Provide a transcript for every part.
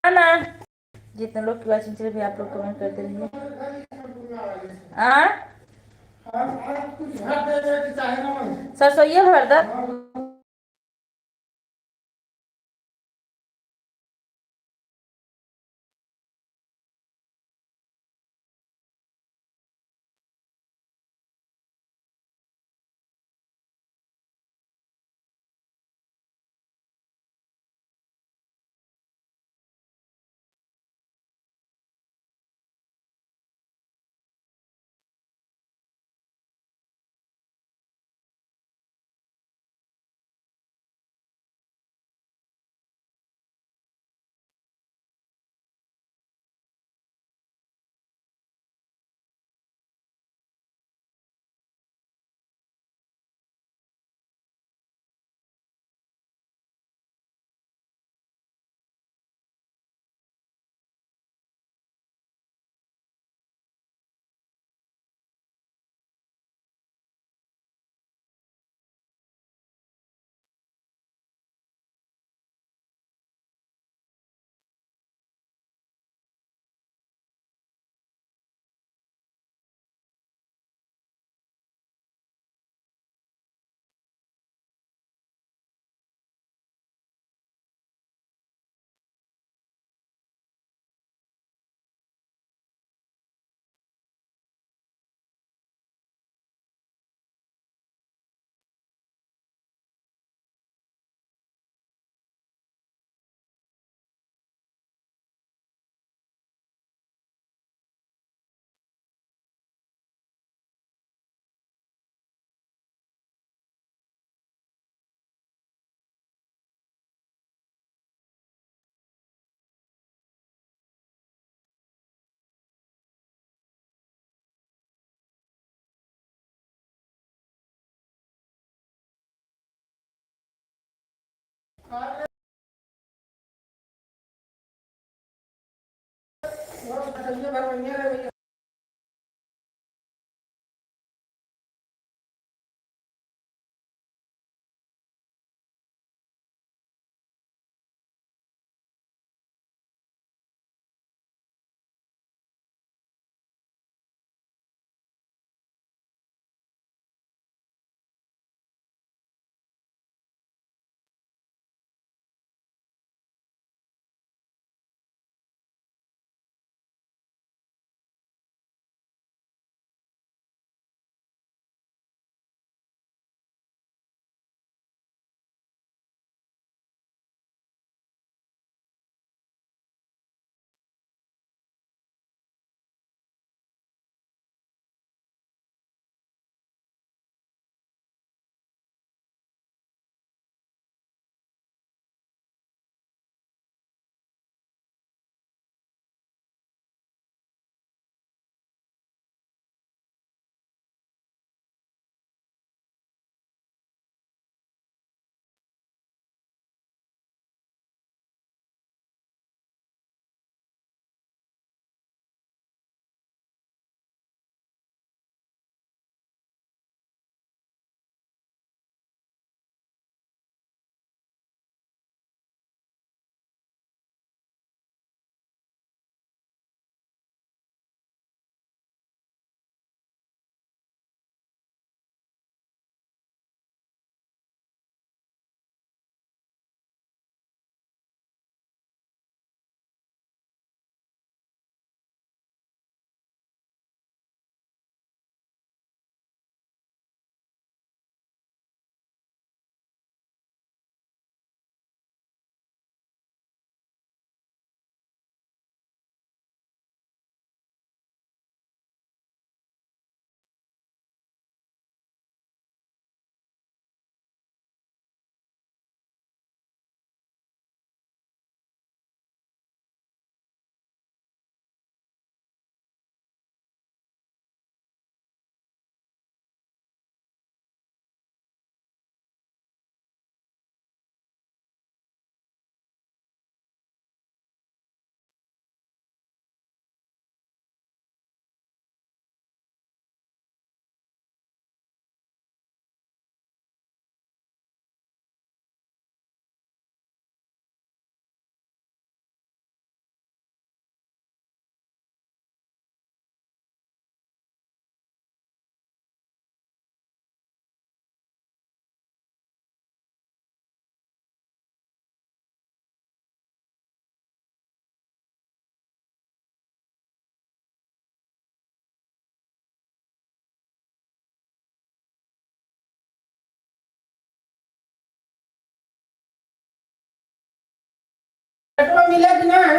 ना जितने लोग की वाचिंग चल रही है आप लोग कमेंट करते रहिए। सरसों ये भर दो।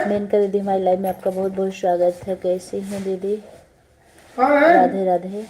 मेनका दीदी हमारी लाइव में आपका बहुत बहुत स्वागत है। कैसी हैं दीदी? राधे राधे।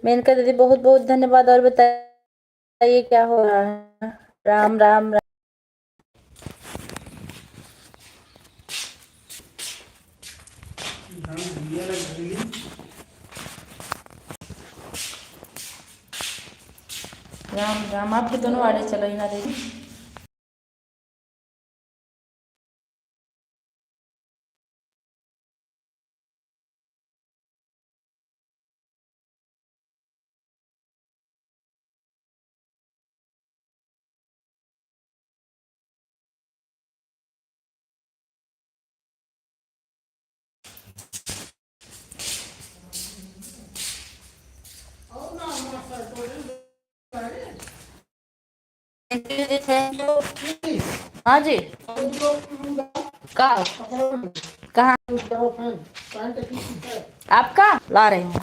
मेनका दीदी बहुत बहुत धन्यवाद। और बताइए क्या हो रहा है। राम राम राम। राम राम। आपके दोनों आड़े चलो ना दीदी। Thank you. हाँ जी। कहाँ कहाँ आपका ला रही हूँ।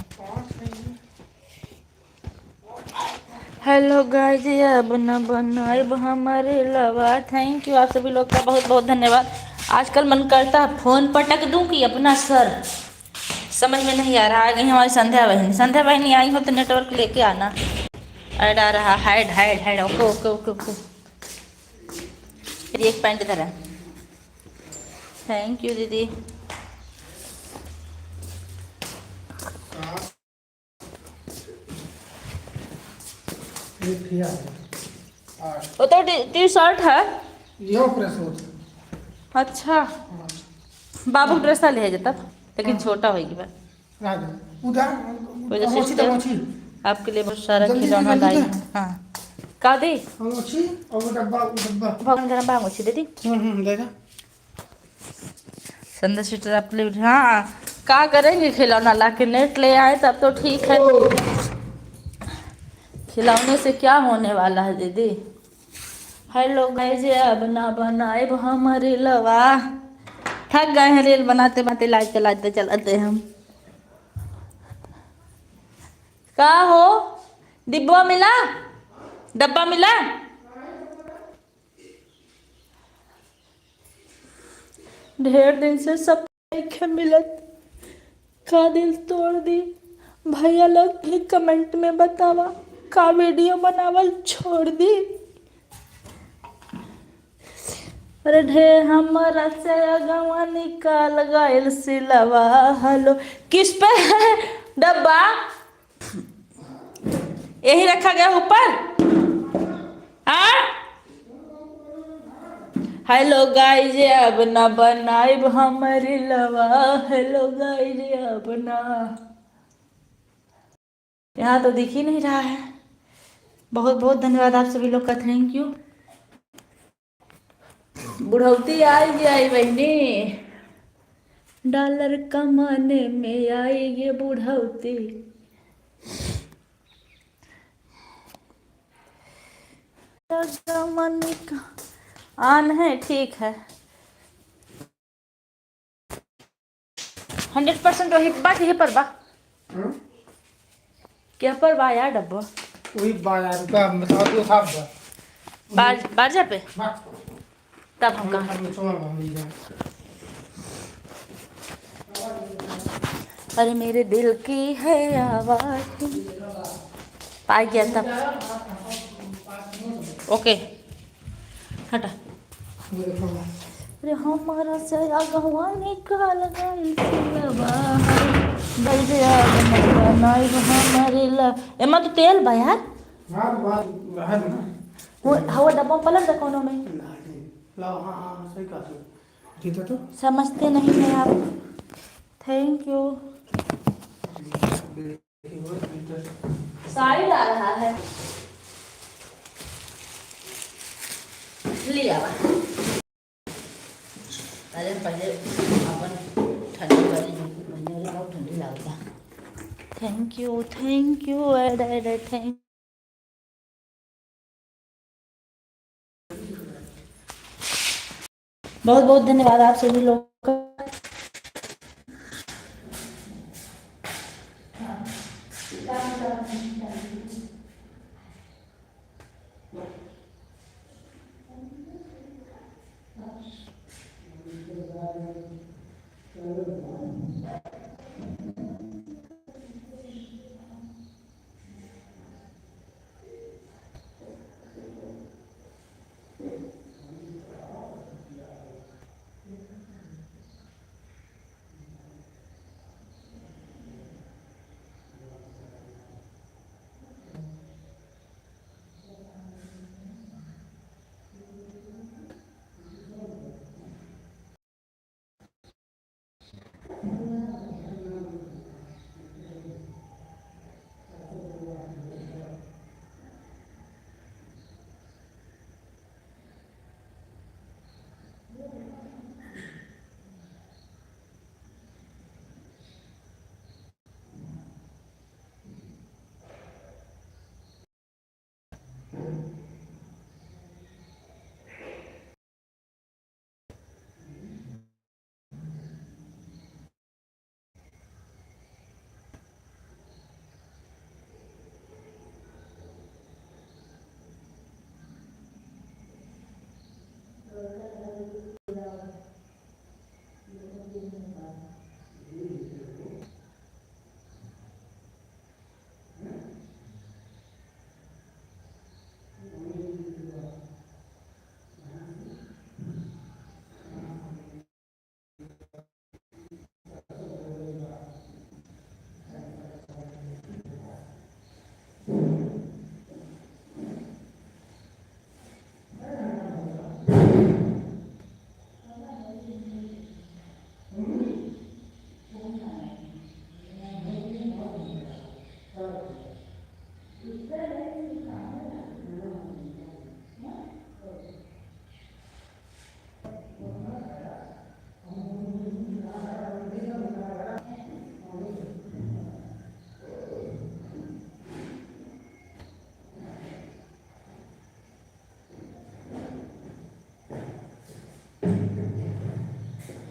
हेलो गाइस, अब न बनाए हमारे लवा। थैंक यू आप सभी लोग का बहुत बहुत धन्यवाद। आजकल मन करता है फोन पटक दूं कि अपना सर, समझ में नहीं आ रहा। आ गई हमारी संध्या बहनी। संध्या बहनी आई हो तो नेटवर्क लेके आना। ऐड आ रहा। Hide hide hide. Okay okay okay okay. फिर एक पैंट इधर है। थैंक यू दीदी। वो तो टी शर्ट है। अच्छा, बाबू ड्रेस ले है तब, लेकिन छोटा होगी बात। वजह से आपके लिए बहुत सारा खिलौना लाई हूँ। हाँ का दी भगवान का नाम अच्छी दीदी। संध्या सिस्टर आपके लिए। हाँ क्या करेंगे, खिलौना ला के नेट ले आए तब तो ठीक है। खिलौने से क्या होने वाला है दीदी। हेलो गाइस, अब ना बनाए हमारे लवा। थक गए हैं रील बनाते बनाते, लाइट चलाते चलाते हम। का हो डिब्बा मिला, डब्बा मिला। ढेर दिन से सब मिलत का दिल तोड़ दी। भैया लोग भी कमेंट में बतावा का वीडियो बनावल छोड़ दी। अरे ढेर हमारा से अगवा निकाल गइल सिलवा। हेलो किस पे है डब्बा, यही रखा गया ऊपर। हाँ हेलो गाइज, अब ना बनाइब हमारी लवा। हेलो गाइज, अब ना। यहाँ तो दिख ही नहीं रहा है। बहुत बहुत धन्यवाद आप सभी लोग का। Thank you. बुढ़ौती आई आई बहनी, डॉलर कमाने में आई ये बुढ़ौती। आन है ठीक है। 100% वही बात यही पर बा। क्या पर बा यार डब्बा वही बाजार का मतलब तो साफ है। बाजा पे तब हम कहा। अरे मेरे दिल की है आवाज पा गया तब। ओके हटा। अरे हमारा से अगवा निकाल गइल सिलवा। हमारे ला एमा तो तेल बा यार। वो हवा डब्बा पलट दे कोनो में। सही कहा ठीक है तो समझते नहीं हैं आप। Thank you. साड़ी आ रहा है लिया बा। अरे पहले अपन ठंडी वाली जूती पहने, बहुत ठंडी लगता। थैंक यू थैंक यू एड एड थैंक। बहुत बहुत धन्यवाद आप सभी लोग का।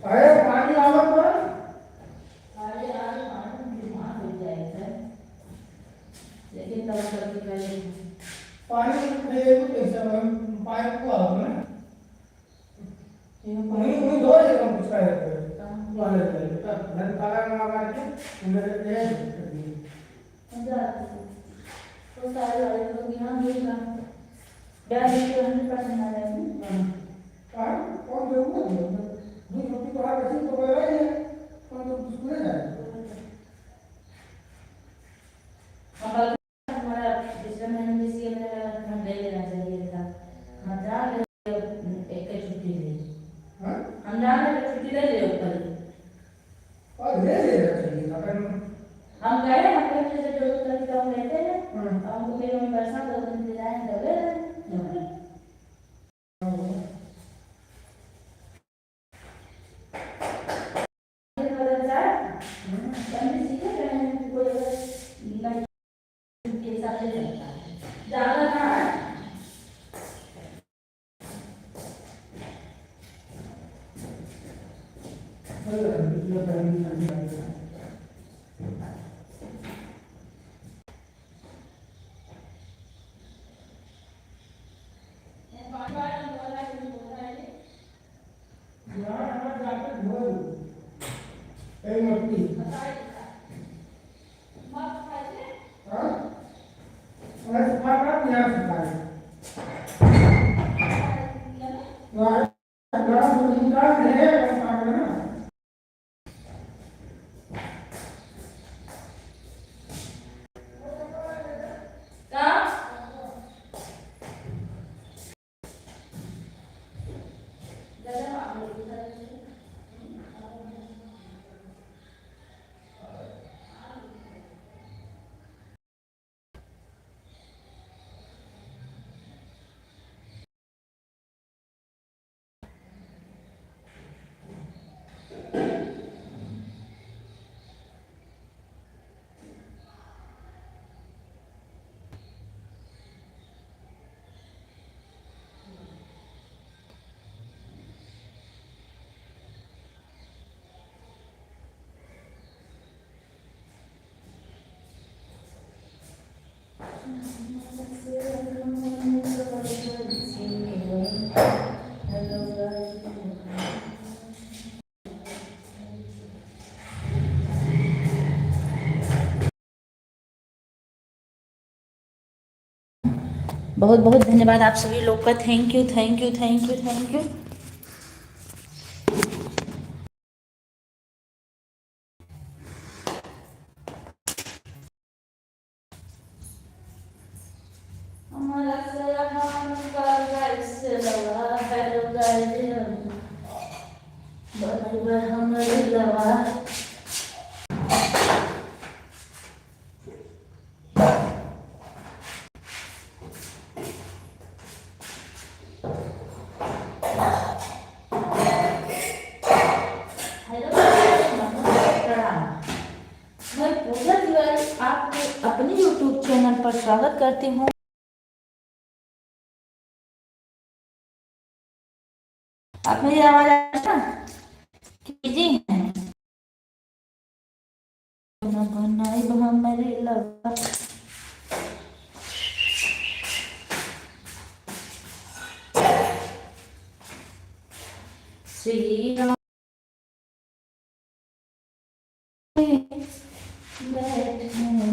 अरे पानी आवत बा? लेकिन तब तक पहले पानी ये तो कैसे पाइप को आवत ना? वही दो है कम कुछ है वाले का धन काला ना करके मेरे ले तो सारे वाले लोग यहाँ भी ना बैग के 100% आ रहे हैं कौन दे वो दूध रोटी तो आ रही तो कोई नहीं कौन तो स्कूल जाए हमारा पिछले महीने में सी हम ले लेना चाहिए था हम जा ले एक छुट्टी ले हां हम जा ले छुट्टी ले ले ऊपर और ले ले चाहिए अपन हम गए हम कहीं से जो करके हम लेते हैं हमको मेरे में बरसात दो दिन से जाए तो ले ज़्यादा ना बहुत बहुत धन्यवाद आप सभी लोग का thank you thank you thank you thank you अपने YouTube चैनल पर स्वागत करती हूँ। आप मेरी आवाज आ कीजिए हमारे लगा श्री राम बैठे हैं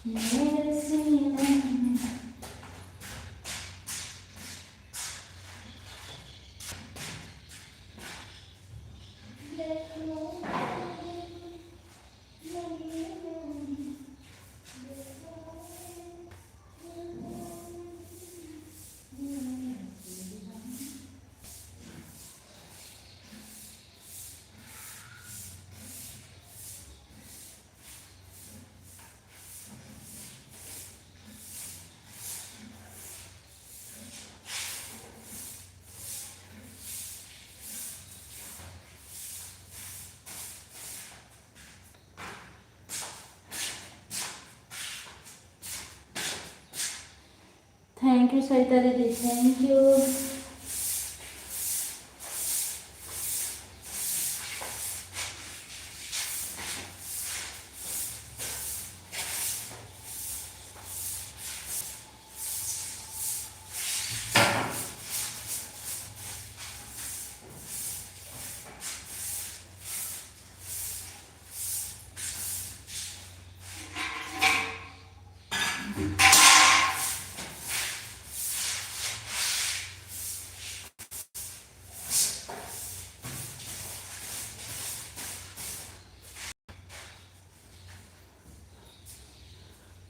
मेरे सीने में। थैंक यू सरिता दीदी, थैंक यू।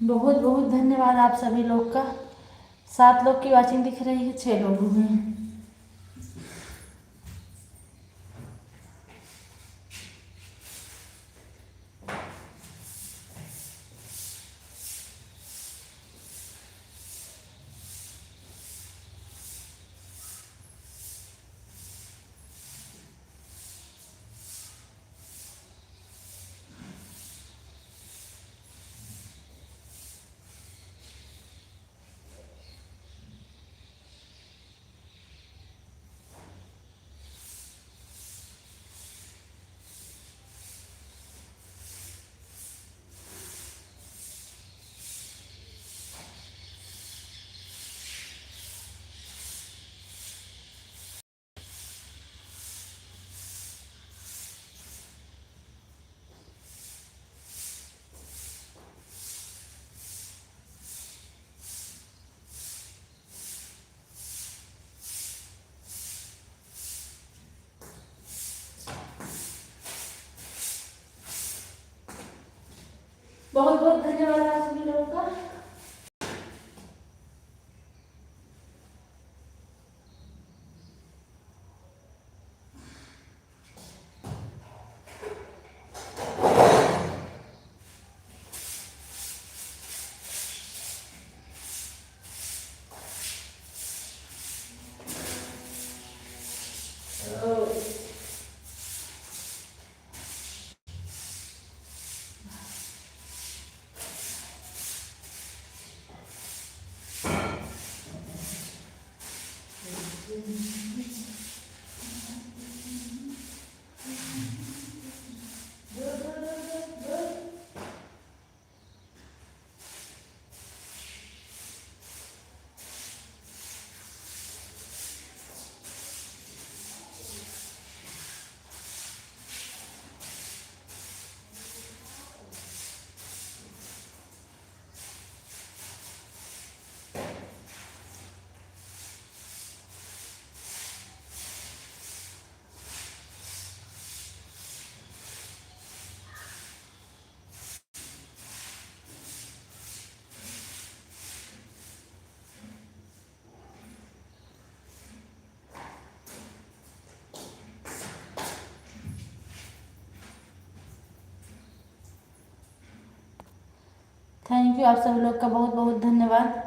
बहुत बहुत धन्यवाद आप सभी लोग का। 7 लोग की वॉचिंग दिख रही है, 6 लोग हुए हैं। बहुत बहुत धन्यवाद आप सभी लोगों का। थैंक यू आप सभी लोग का बहुत बहुत धन्यवाद।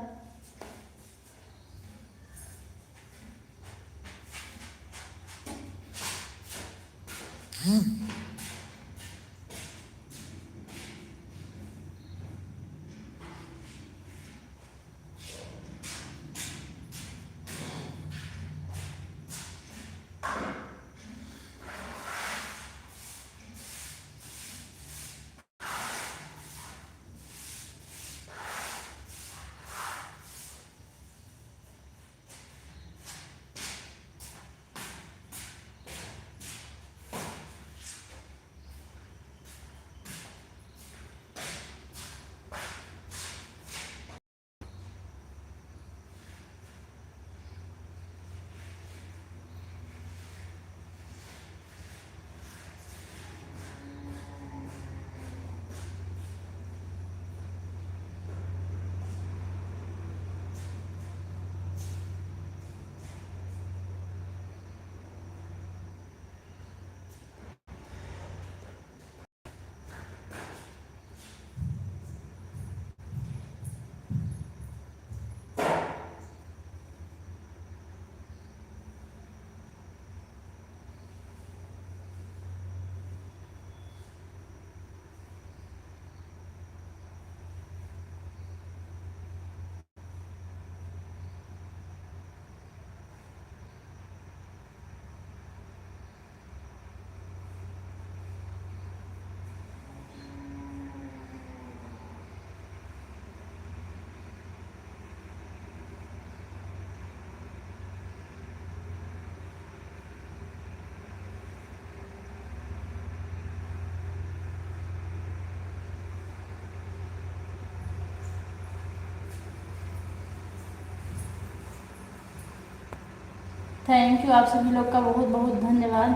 थैंक यू, आप सभी लोग का बहुत बहुत धन्यवाद।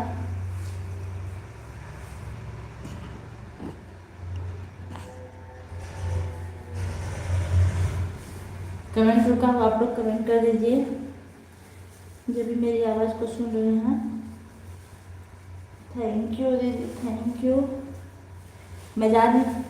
कमेंट रुका हो, आप लोग कमेंट कर दीजिए जब भी मेरी आवाज़ को सुन रहे हैं। थैंक यू दीदी, थैंक यू। मैं जा रही।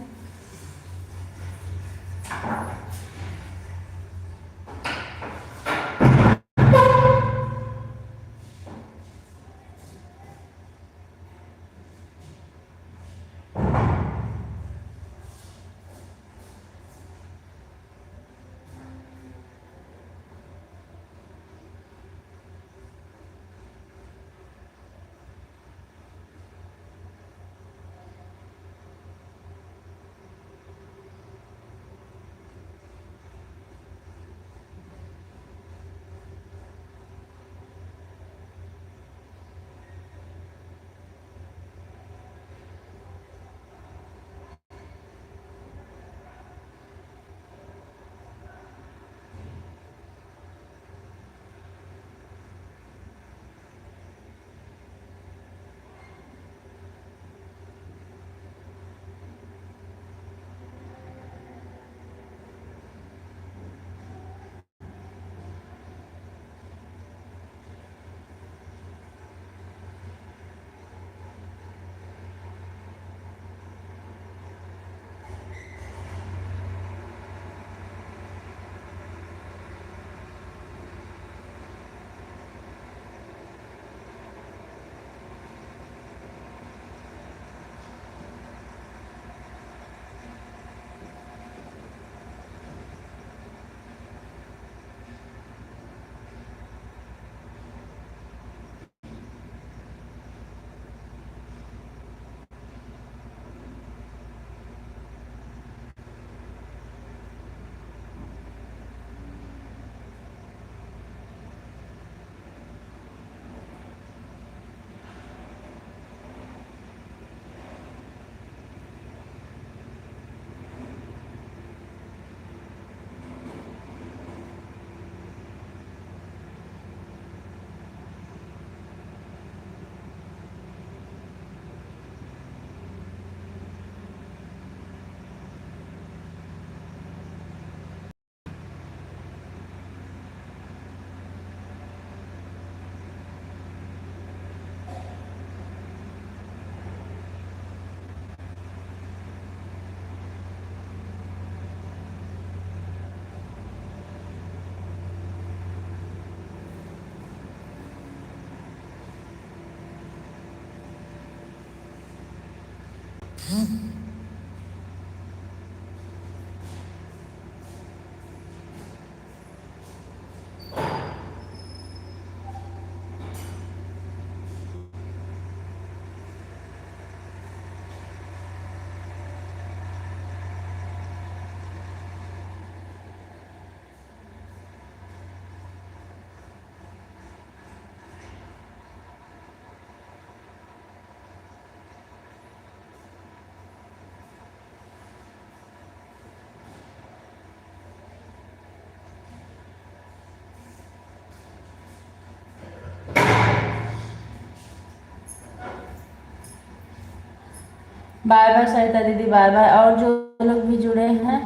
बाय बाय सरिता दीदी, बाय बाय। और जो लोग भी जुड़े हैं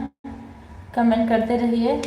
कमेंट करते रहिए।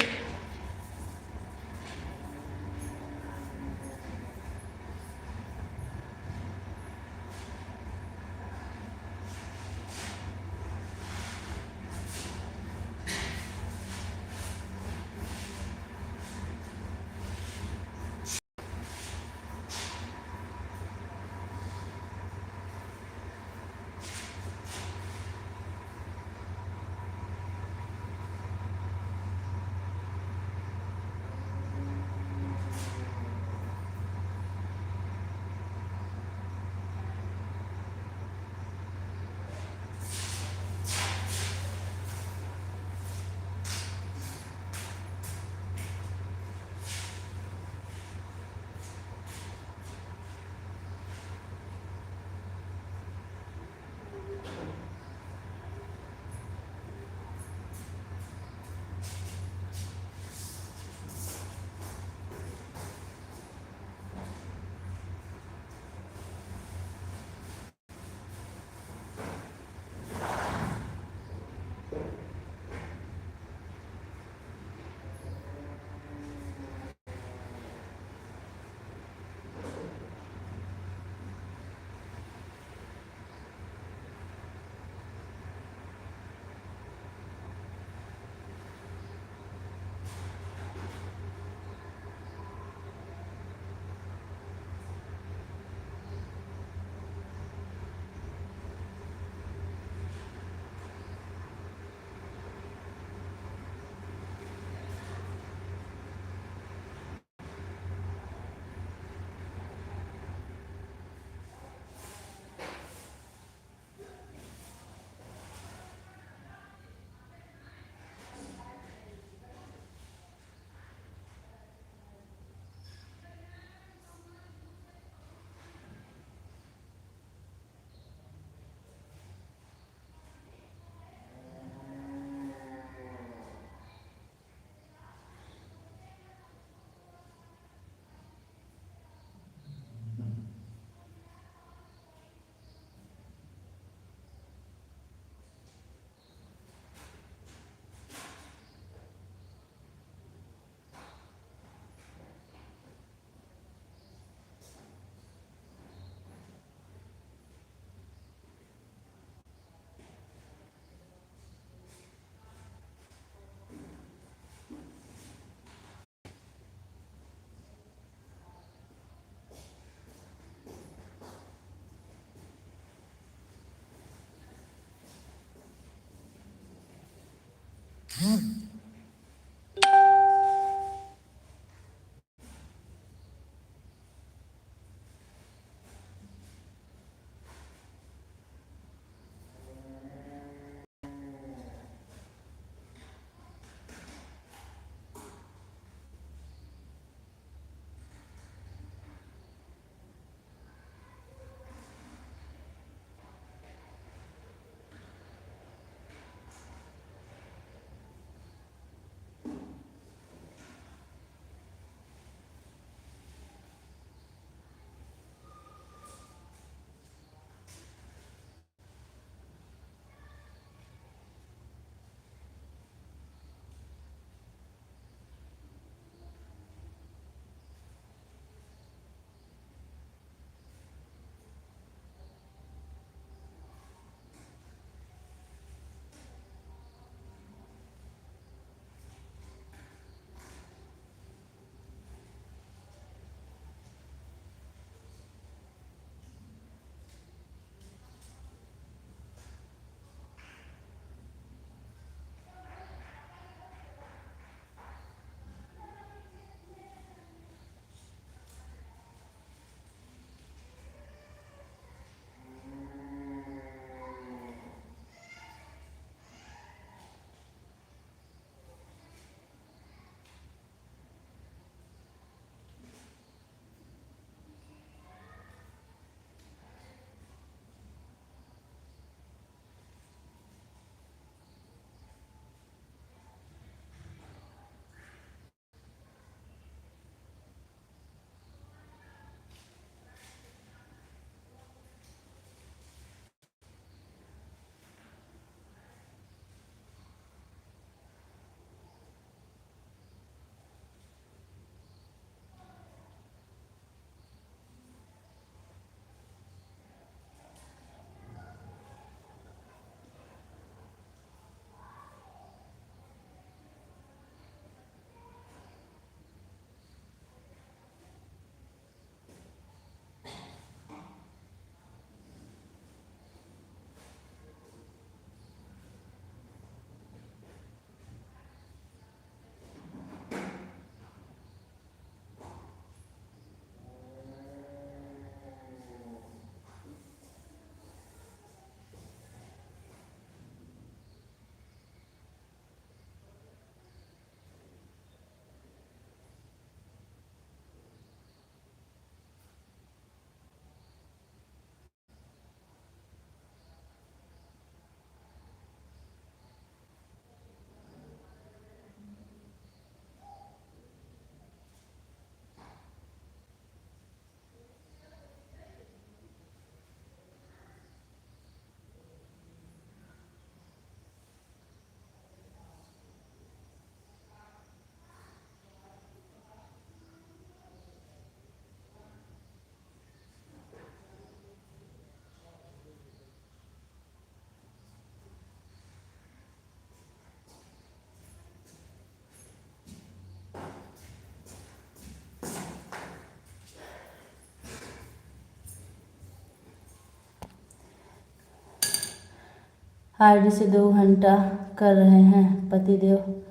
हार्ड से 2 घंटा कर रहे हैं, पतिदेव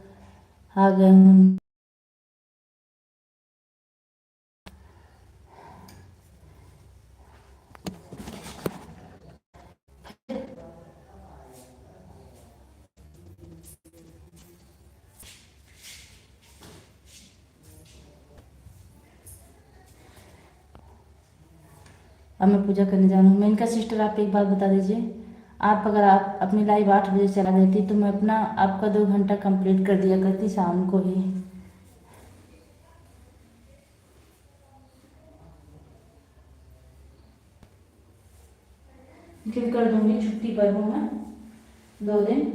आ गए हैं। अब मैं पूजा करने जा रहा हूँ। मैं इनका सिस्टर, आप एक बात बता दीजिए, आप अगर आप अपनी लाइव 8 बजे चला देती तो मैं अपना आपका 2 घंटा कंप्लीट कर दिया करती शाम को ही। फिर कर दूंगी, छुट्टी पर हूँ मैं 2 दिन।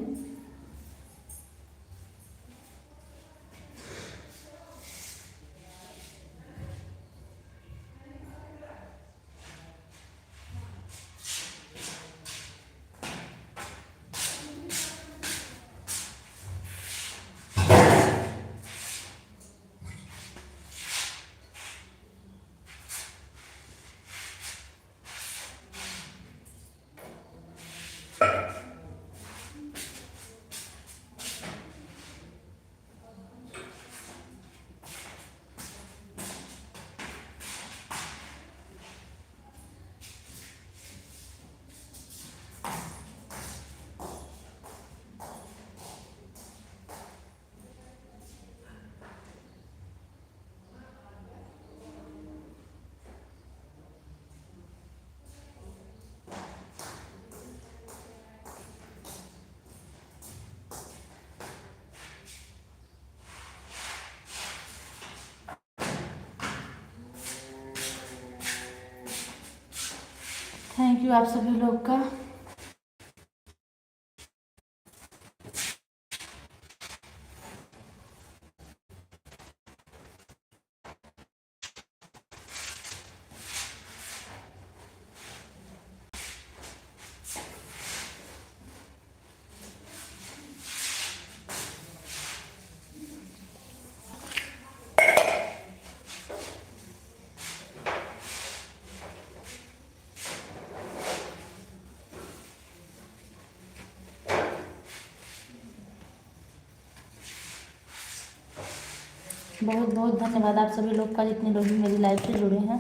थैंक यू आप सभी लोग का। बहुत बहुत धन्यवाद आप सभी लोग का, जितने लोग भी मेरी लाइफ से जुड़े हैं।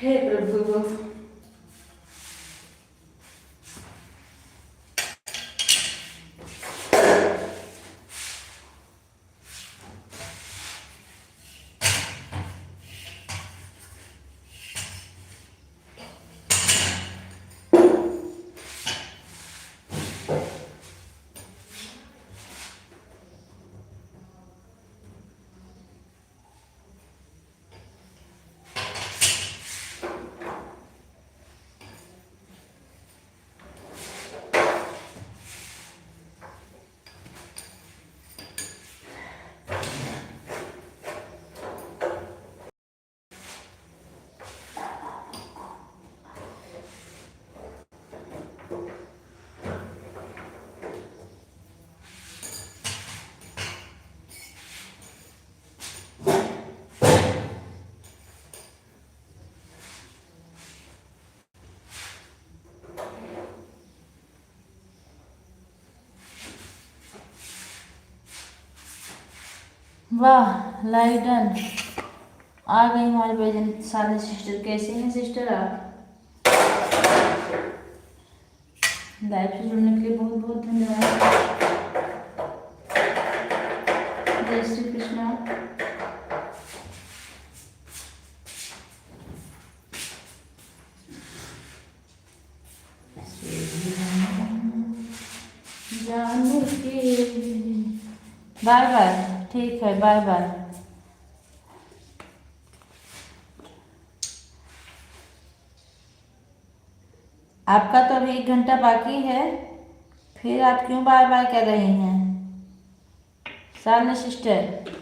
हे प्रभु, वाह लाइडन आ गई हमारे बेजन साले सिस्टर। कैसे हैं सिस्टर आप? लाइव से जुड़ने के लिए बहुत बहुत धन्यवाद। जय श्री कृष्णा। जाने के बाय बाय, ठीक है बाय बाय। आपका तो अभी 1 घंटा बाकी है, फिर आप क्यों बाय बाय कर रही हैं सालने सिस्टर?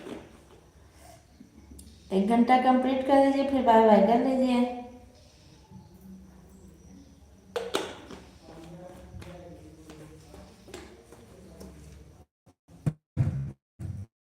1 घंटा कंप्लीट कर दीजिए, फिर बाय बाय कर लीजिए।